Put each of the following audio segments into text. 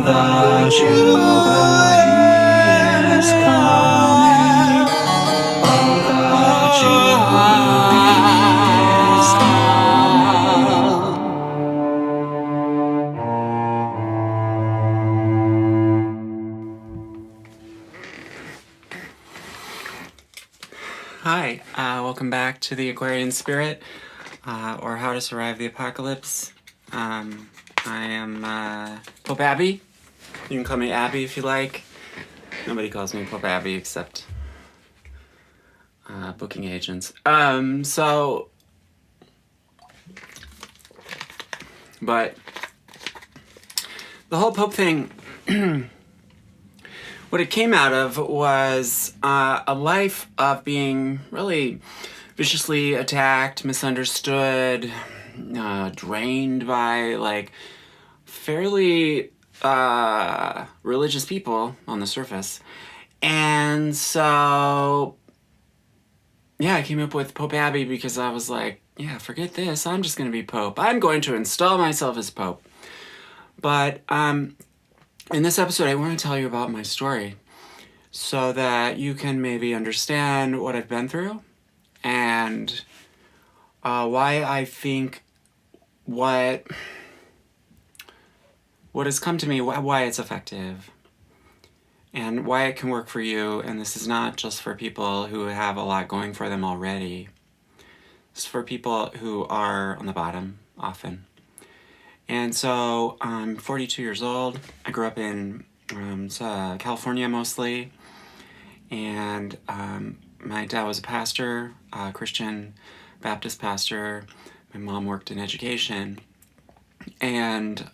the Jubilee is coming. Oh, the Jubilee is coming. Hi, welcome back to the Aquarian Spirit, or How to Survive the Apocalypse. I am Pope Abbey. You can call me Abbey if you like. Nobody calls me Pope Abbey except booking agents. But the whole Pope thing, what it came out of was a life of being really viciously attacked, misunderstood, drained by fairly religious people on the surface. And so I came up with Pope Abbey because I was like, yeah, forget this, I'm just going to be Pope. I'm going to install myself as Pope. But in this episode, I want to tell you about my story so that you can maybe understand what I've been through and why I think what has come to me, why it's effective, and why it can work for you. And this is not just for people who have a lot going for them already. It's for people who are on the bottom, often. And so I'm 42 years old. I grew up in California mostly. And my dad was a pastor, a Christian Baptist pastor. My mom worked in education. And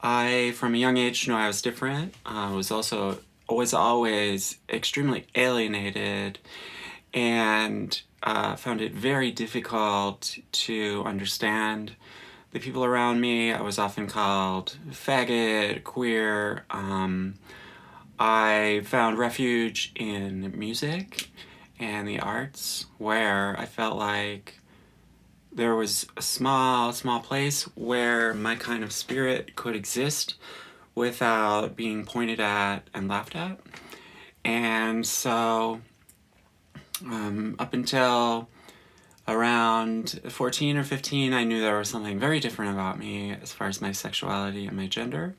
I, from a young age, knew I was different. I was also always extremely alienated and found it very difficult to understand the people around me. I was often called faggot, queer. I found refuge in music and the arts, where I felt like there was a small place where my kind of spirit could exist without being pointed at and laughed at. And so up until around 14 or 15, I knew there was something very different about me as far as my sexuality and my gender.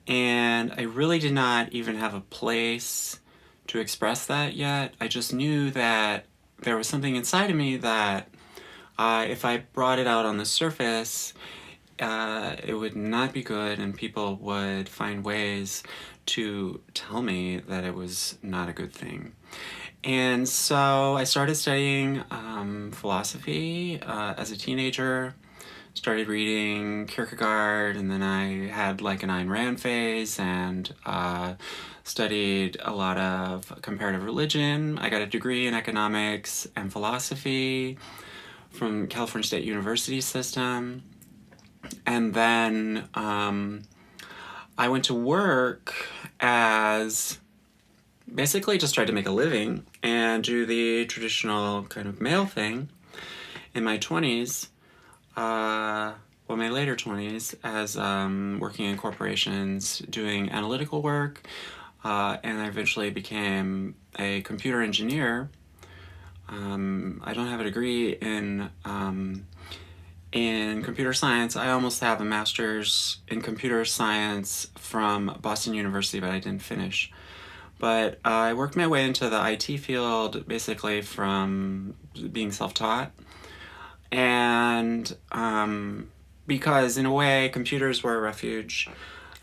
And I really did not even have a place to express that yet. I just knew that there was something inside of me that if I brought it out on the surface, it would not be good, and people would find ways to tell me that it was not a good thing. And so I started studying philosophy as a teenager, started reading Kierkegaard, and then I had like an Ayn Rand phase and studied a lot of comparative religion. I got a degree in economics and philosophy from California State University system. And then I went to work as basically just tried to make a living and do the traditional kind of male thing in my 20s, my later 20s, as working in corporations, doing analytical work, and I eventually became a computer engineer. I don't have a degree in computer science. I almost have a master's in computer science from Boston University, but I didn't finish. But I worked my way into the IT field basically from being self-taught. And because in a way, computers were a refuge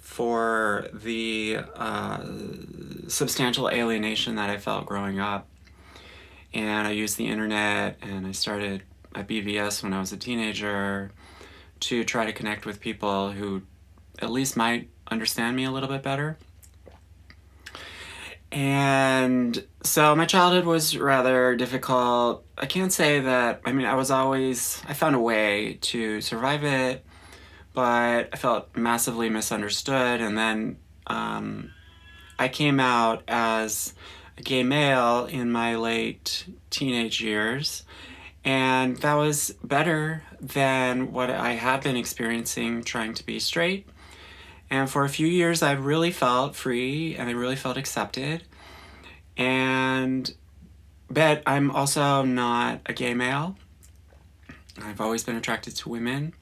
for the substantial alienation that I felt growing up. And I used the internet, and I started at BVS when I was a teenager to try to connect with people who at least might understand me a little bit better. And so my childhood was rather difficult. I can't say that, I found a way to survive it, but I felt massively misunderstood. And then I came out as a gay male in my late teenage years, and that was better than what I had been experiencing trying to be straight. And for a few years, I really felt free and I really felt accepted. And but I'm also not a gay male. I've always been attracted to women.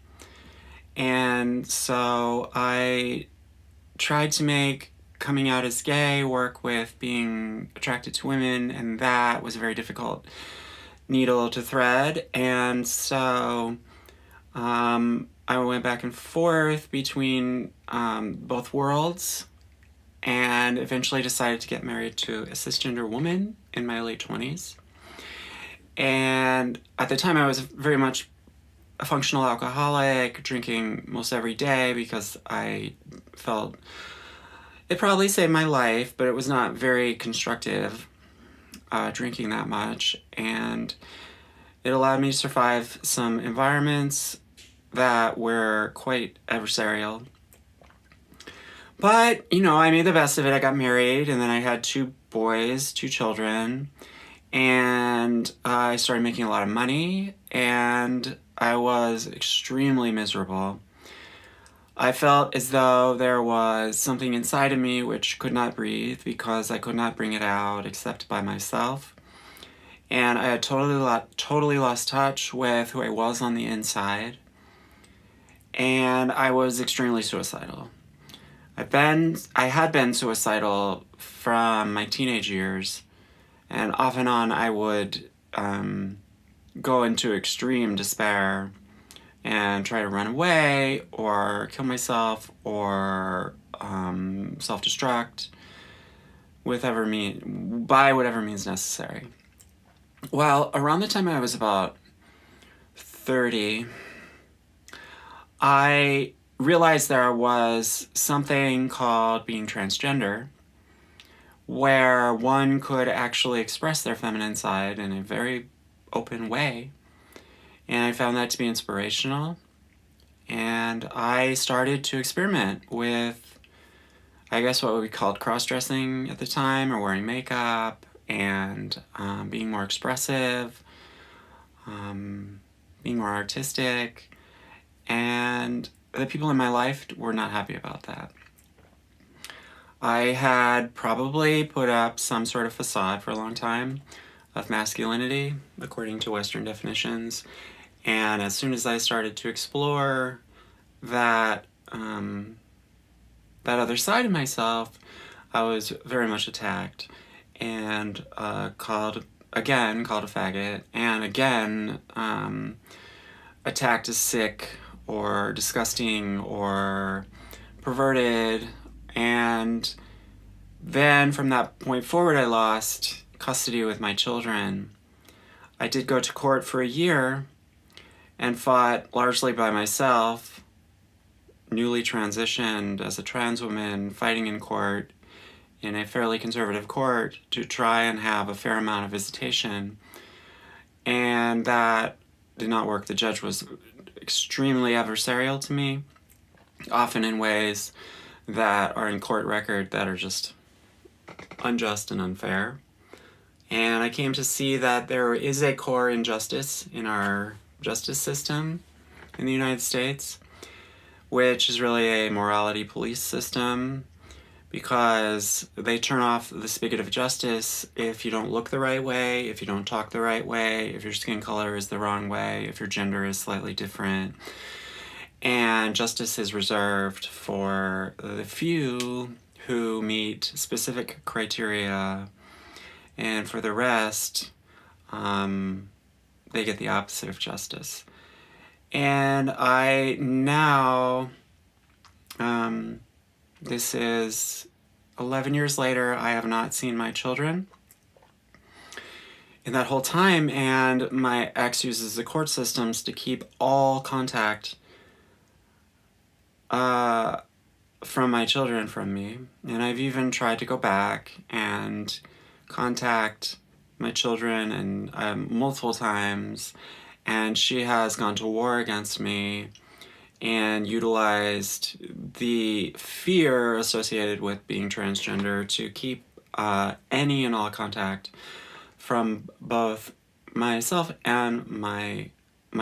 And so I tried to make coming out as gay work with being attracted to women, and that was a very difficult needle to thread. And so I went back and forth between both worlds and eventually decided to get married to a cisgender woman in my late 20s. And at the time, I was very much a functional alcoholic, drinking most every day because I felt it probably saved my life, but it was not very constructive drinking that much. And it allowed me to survive some environments that were quite adversarial. But, I made the best of it. I got married, and then I had 2 boys, 2 children, and I started making a lot of money, and I was extremely miserable. I felt as though there was something inside of me which could not breathe because I could not bring it out except by myself. And I had totally lost touch with who I was on the inside. And I was extremely suicidal. I had been suicidal from my teenage years, and off and on I would go into extreme despair and try to run away or kill myself or self-destruct by whatever means necessary. Well, around the time I was about 30, I realized there was something called being transgender, where one could actually express their feminine side in a very open way. And I found that to be inspirational. And I started to experiment with, I guess, what we called cross-dressing at the time, or wearing makeup, and being more expressive, being more artistic. And the people in my life were not happy about that. I had probably put up some sort of facade for a long time of masculinity, according to Western definitions. And as soon as I started to explore that other side of myself, I was very much attacked and called a faggot, and again attacked as sick or disgusting or perverted. And then from that point forward, I lost custody with my children. I did go to court for a year and fought largely by myself, newly transitioned as a trans woman, fighting in court in a fairly conservative court to try and have a fair amount of visitation. And that did not work. The judge was extremely adversarial to me, often in ways that are in court record that are just unjust and unfair. And I came to see that there is a core injustice in our justice system in the United States, which is really a morality police system, because they turn off the spigot of justice if you don't look the right way, if you don't talk the right way, if your skin color is the wrong way, if your gender is slightly different. And justice is reserved for the few who meet specific criteria, and for the rest, they get the opposite of justice. And I now, this is 11 years later, I have not seen my children in that whole time, and my ex uses the court systems to keep all contact from my children from me. And I've even tried to go back and contact my children and multiple times, and she has gone to war against me and utilized the fear associated with being transgender to keep any and all contact from both myself and my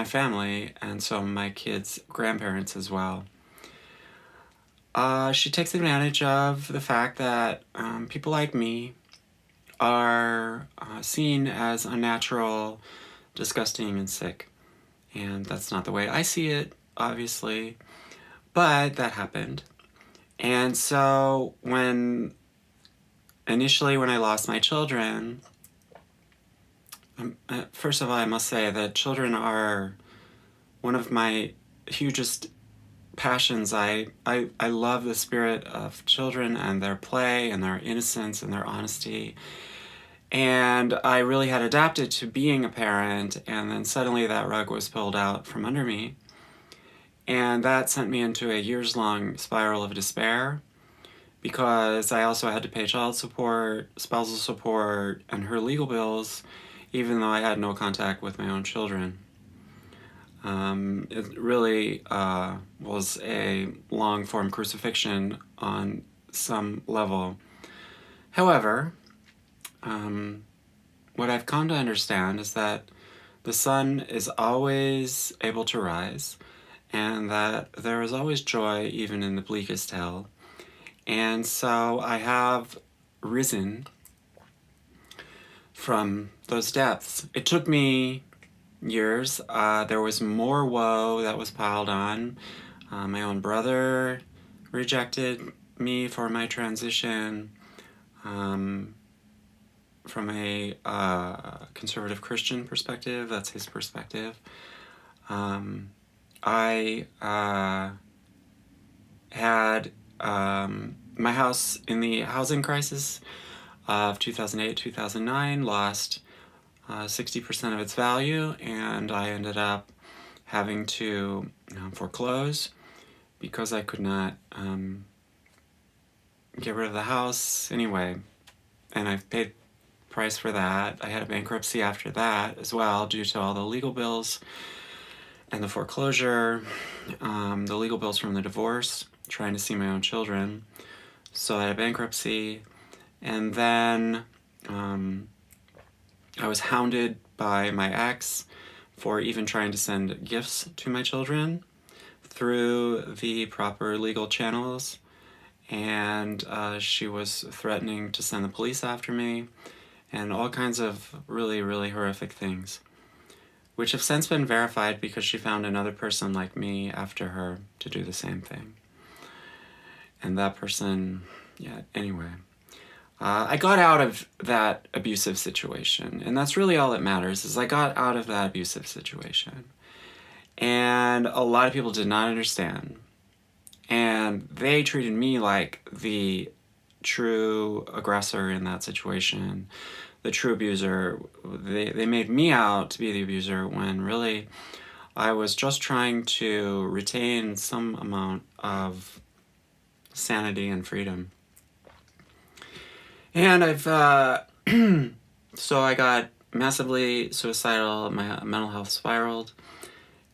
family, and so my kids' grandparents as well. she takes advantage of the fact that people like me are seen as unnatural, disgusting, and sick. And that's not the way I see it, obviously, but that happened. And so initially when I lost my children, first of all, I must say that children are one of my hugest passions. I love the spirit of children and their play and their innocence and their honesty. And I really had adapted to being a parent, and then suddenly that rug was pulled out from under me. And that sent me into a years-long spiral of despair, because I also had to pay child support, spousal support, and her legal bills, even though I had no contact with my own children. It really was a long-form crucifixion on some level. However, what I've come to understand is that the sun is always able to rise, and that there is always joy even in the bleakest hell. And so I have risen from those depths. It took me years. There was more woe that was piled on. My own brother rejected me for my transition. From a conservative Christian perspective, that's his perspective. I had my house in the housing crisis of 2008-2009 lost 60% of its value, and I ended up having to foreclose because I could not get rid of the house anyway, and I've paid price for that. I had a bankruptcy after that as well, due to all the legal bills and the foreclosure, the legal bills from the divorce, trying to see my own children. So I had a bankruptcy, and then I was hounded by my ex for even trying to send gifts to my children through the proper legal channels, and she was threatening to send the police after me, and all kinds of really, really horrific things, which have since been verified because she found another person like me after her to do the same thing. And that person, anyway. I got out of that abusive situation, and that's really all that matters, is I got out of that abusive situation. And a lot of people did not understand. And they treated me like the true aggressor in that situation, the true abuser. They made me out to be the abuser when really I was just trying to retain some amount of sanity and freedom. And so I got massively suicidal, my mental health spiraled,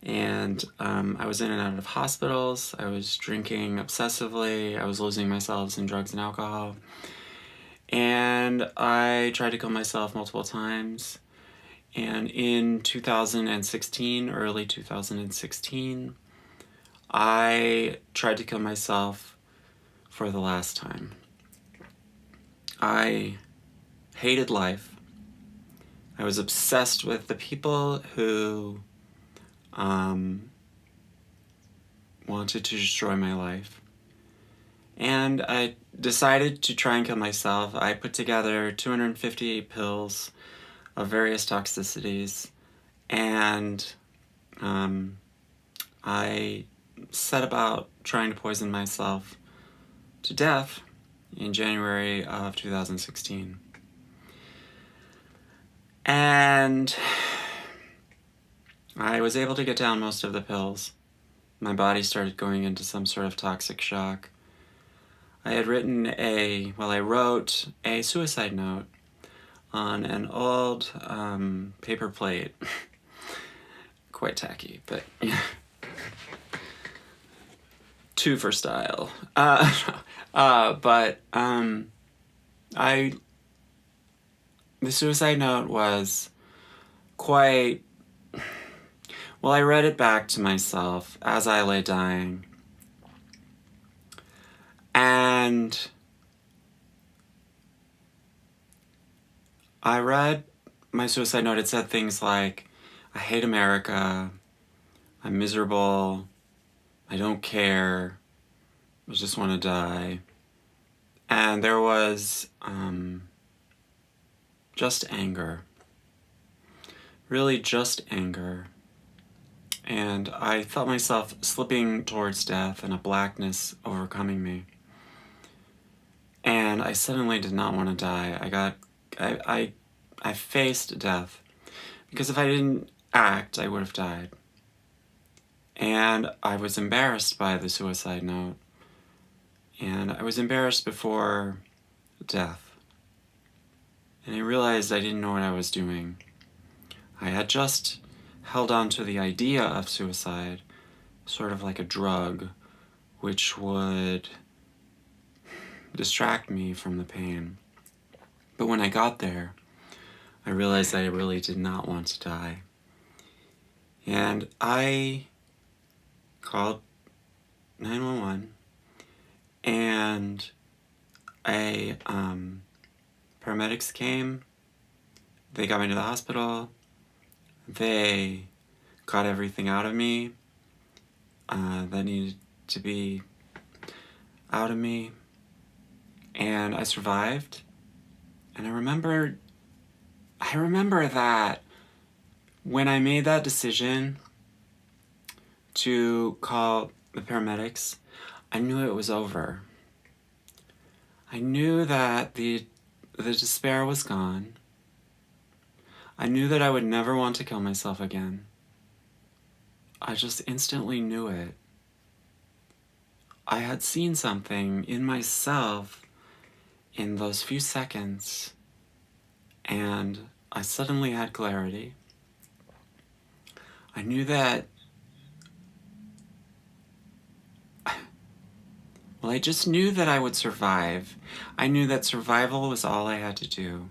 and I was in and out of hospitals, I was drinking obsessively, I was losing myself in drugs and alcohol, and I tried to kill myself multiple times. And in 2016, early 2016, I tried to kill myself for the last time. I hated life. I was obsessed with the people who wanted to destroy my life. And I decided to try and kill myself. I put together 250 pills of various toxicities, and I set about trying to poison myself to death in January of 2016. And I was able to get down most of the pills. My body started going into some sort of toxic shock. I wrote a suicide note on an old paper plate. Quite tacky, but yeah. Two for style. The suicide note was quite... Well, I read it back to myself as I lay dying. And I read my suicide note. It said things like, I hate America, I'm miserable, I don't care, I just want to die. And there was just anger. Really just anger. And I felt myself slipping towards death and a blackness overcoming me. And I suddenly did not want to die. I faced death. Because if I didn't act, I would have died. And I was embarrassed by the suicide note. And I was embarrassed before death. And I realized I didn't know what I was doing. I had just held on to the idea of suicide, sort of like a drug, which would distract me from the pain. But when I got there, I realized I really did not want to die. And I called 911, and paramedics came. They got me to the hospital. They got everything out of me that needed to be out of me. And I survived. And I remember that when I made that decision to call the paramedics, I knew it was over. I knew that the despair was gone. I knew that I would never want to kill myself again. I just instantly knew it. I had seen something in myself in those few seconds, and I suddenly had clarity. I knew that, well, I just knew that I would survive. I knew that survival was all I had to do.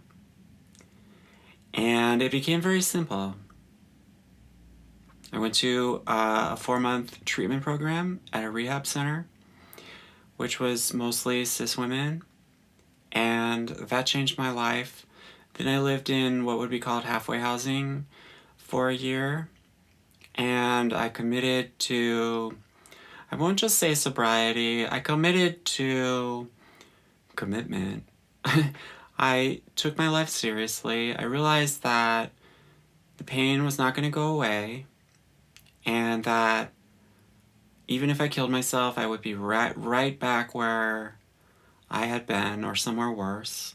And it became very simple. I went to a 4-month treatment program at a rehab center, which was mostly cis women, and that changed my life. Then I lived in what would be called halfway housing for a year, and I committed to, I won't just say sobriety, I committed to commitment. I took my life seriously. I realized that the pain was not going to go away, and that even if I killed myself, I would be right back where I had been, or somewhere worse.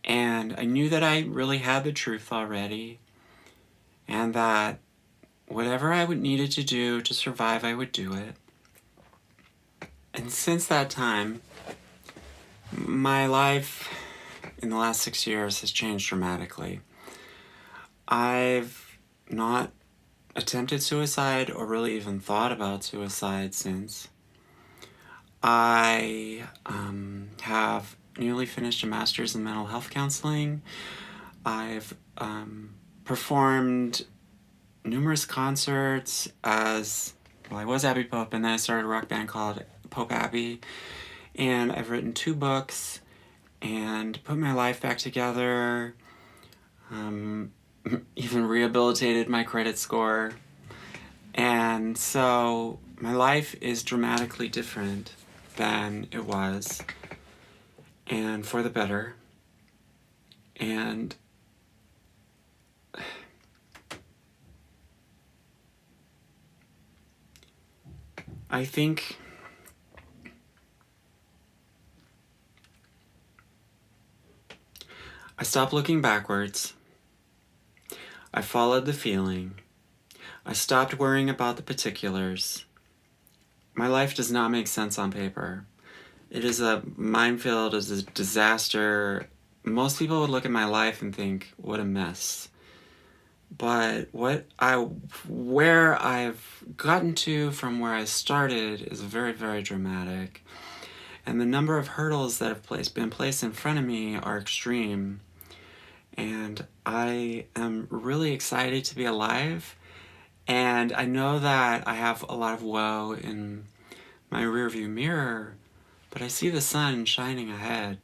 And I knew that I really had the truth already, and that whatever I would needed to do to survive, I would do it. And since that time, my life in the last 6 years has changed dramatically. I've not attempted suicide or really even thought about suicide since. I have nearly finished a master's in mental health counseling. I've performed numerous concerts as, well, I was Abbey Pope, and then I started a rock band called Pope Abbey. And I've written 2 books and put my life back together, even rehabilitated my credit score. And so my life is dramatically different than it was, and for the better. And I think I stopped looking backwards. I followed the feeling. I stopped worrying about the particulars. My life does not make sense on paper. It is a minefield, it is a disaster. Most people would look at my life and think, what a mess. But where I've gotten to from where I started is very, very dramatic. And the number of hurdles that have been placed in front of me are extreme. And I am really excited to be alive. And I know that I have a lot of woe in my rearview mirror, but I see the sun shining ahead,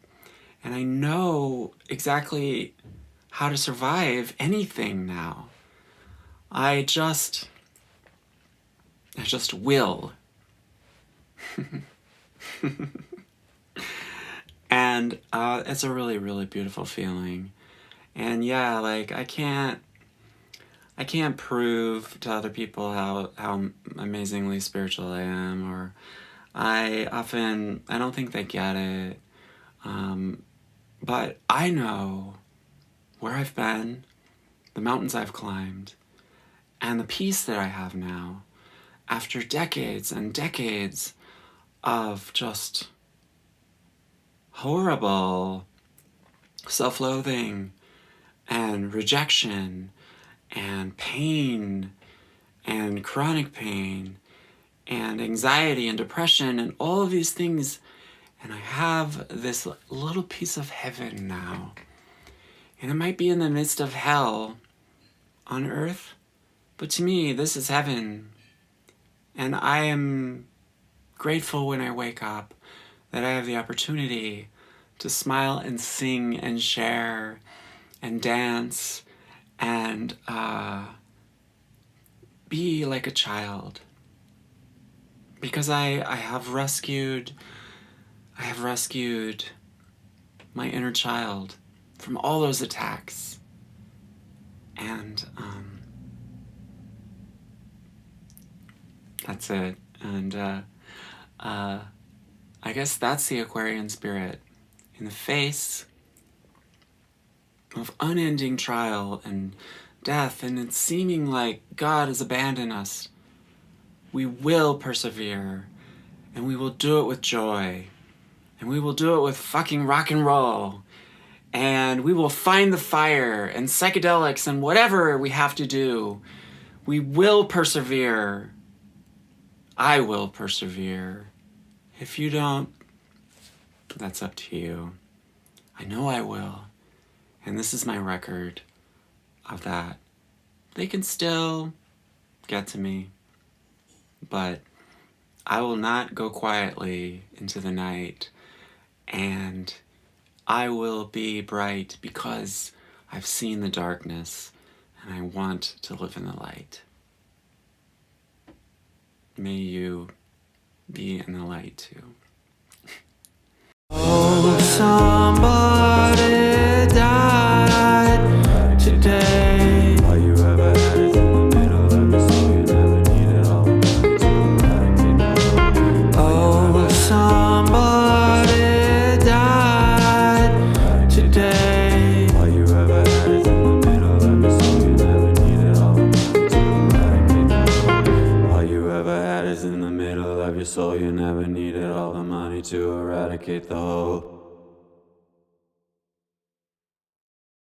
and I know exactly how to survive anything now. I just will. And it's a really, really beautiful feeling. And yeah, like I can't prove to other people how amazingly spiritual I am, or I don't think they get it. But I know where I've been, the mountains I've climbed, and the peace that I have now after decades and decades of just horrible self-loathing and rejection and pain and chronic pain and anxiety and depression and all of these things. And I have this little piece of heaven now. And it might be in the midst of hell on earth, but to me, this is heaven. And I am grateful when I wake up that I have the opportunity to smile and sing and share and dance and be like a child. Because I have rescued my inner child from all those attacks. And that's it. And I guess that's the Aquarian spirit. In the face of unending trial and death, and it's seeming like God has abandoned us, we will persevere, and we will do it with joy, and we will do it with fucking rock and roll, and we will find the fire and psychedelics and whatever we have to do. We will persevere. I will persevere. If you don't, that's up to you. I know I will. And this is my record of that. They can still get to me, but I will not go quietly into the night, and I will be bright because I've seen the darkness and I want to live in the light. May you be in the light too. Oh, somebody died today. All you ever had is in the middle of your soul. You never needed all the money to. Oh, somebody died today. All you ever had is in the middle of your soul. You never needed all the money to. All you ever had is in the middle of your soul. You never needed all the money to eradicate the whole.